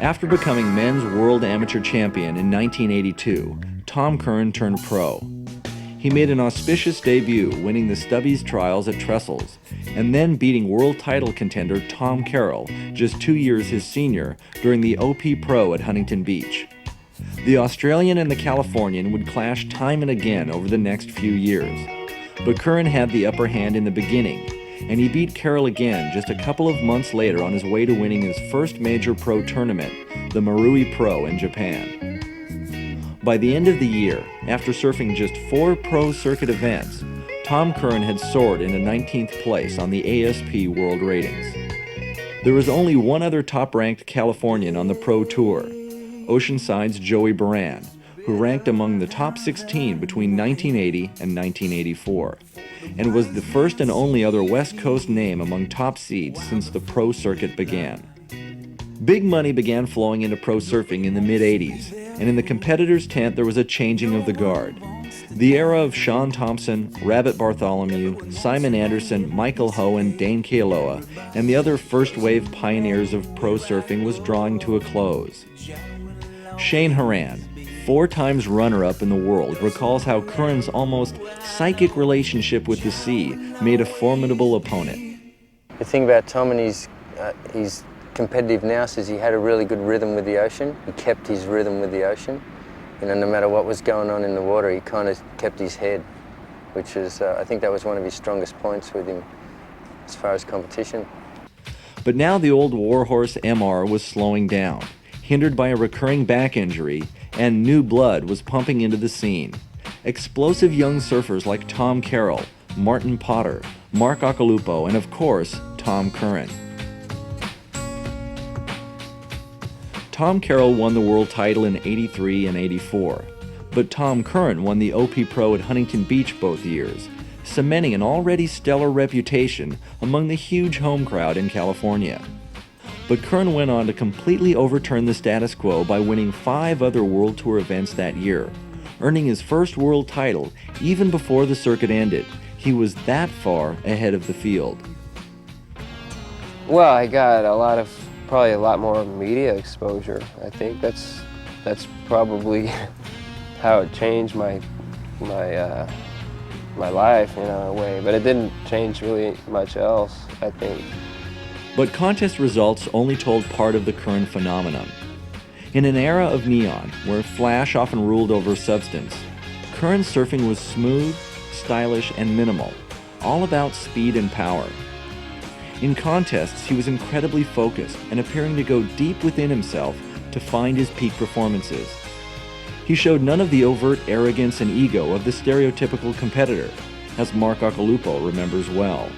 After becoming men's world amateur champion in 1982, Tom Curren turned pro. He made an auspicious debut, winning the Stubbies Trials at Trestles, and then beating world title contender Tom Carroll, just 2 years his senior, during the OP Pro at Huntington Beach. The Australian and the Californian would clash time and again over the next few years, but Curren had the upper hand in the beginning, and he beat Carroll again just a couple of months later on his way to winning his first major pro tournament, the Marui Pro in Japan. By the end of the year, after surfing just 4 pro circuit events, Tom Curren had soared into 19th place on the ASP World Ratings. There was only one other top-ranked Californian on the pro tour, Oceanside's Joey Baran, who ranked among the top 16 between 1980 and 1984, and was the first and only other West Coast name among top seeds since the pro circuit began. Big money began flowing into pro surfing in the mid-'80s, and in the competitors' tent there was a changing of the guard. The era of Sean Thompson, Rabbit Bartholomew, Simon Anderson, Michael Ho, and Dane Kealoha, and the other first-wave pioneers of pro surfing was drawing to a close. Shane Horan, 4 times runner-up in the world, recalls how Curren's almost psychic relationship with the sea made a formidable opponent. The thing about Tom, and he's competitive now, says he had a really good rhythm with the ocean. He kept his rhythm with the ocean. You know, no matter what was going on in the water, he kind of kept his head, which is, I think that was one of his strongest points with him as far as competition. But now the old warhorse MR was slowing down, hindered by a recurring back injury, and new blood was pumping into the scene. Explosive young surfers like Tom Carroll, Martin Potter, Mark Occhilupo, and of course, Tom Curren. Tom Carroll won the world title in '83 and '84, but Tom Curren won the OP Pro at Huntington Beach both years, cementing an already stellar reputation among the huge home crowd in California. But Curren went on to completely overturn the status quo by winning 5 other World Tour events that year, earning his first world title even before the circuit ended. He was that far ahead of the field. Well, I got probably a lot more media exposure. I think that's probably how it changed my life, in a way. But it didn't change really much else, I think. But contest results only told part of the Curren phenomenon. In an era of neon, where flash often ruled over substance, Curren's surfing was smooth, stylish, and minimal, all about speed and power. In contests, he was incredibly focused and appearing to go deep within himself to find his peak performances. He showed none of the overt arrogance and ego of the stereotypical competitor, as Mark Occhilupo remembers well.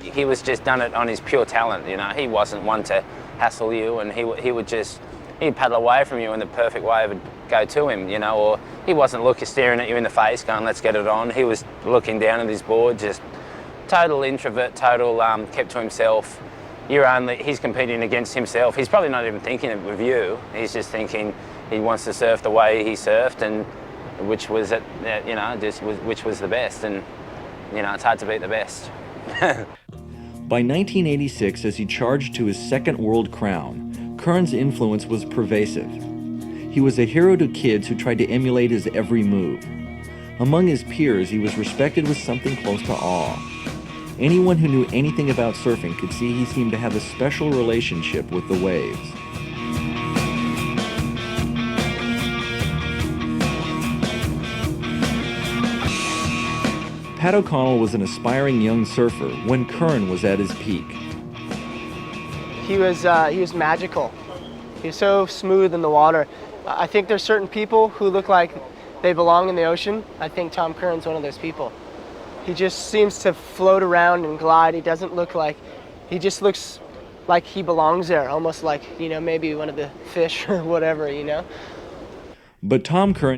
He was just done it on his pure talent, you know. He wasn't one to hassle you, and he'd paddle away from you and the perfect wave would go to him, you know, or he wasn't staring at you in the face going, let's get it on. He was looking down at his board, just total introvert, kept to himself. He's competing against himself. He's probably not even thinking it with you. He's just thinking he wants to surf the way he surfed, and which was the best. And you know, it's hard to beat the best. By 1986, as he charged to his second world crown, Curren's influence was pervasive. He was a hero to kids who tried to emulate his every move. Among his peers, he was respected with something close to awe. Anyone who knew anything about surfing could see he seemed to have a special relationship with the waves. Pat O'Connell was an aspiring young surfer when Curren was at his peak. He was magical. He was so smooth in the water. I think there's certain people who look like they belong in the ocean. I think Tom Curren's one of those people. He just seems to float around and glide. He just looks like he belongs there, almost like, you know, maybe one of the fish or whatever, you know. But Tom Curren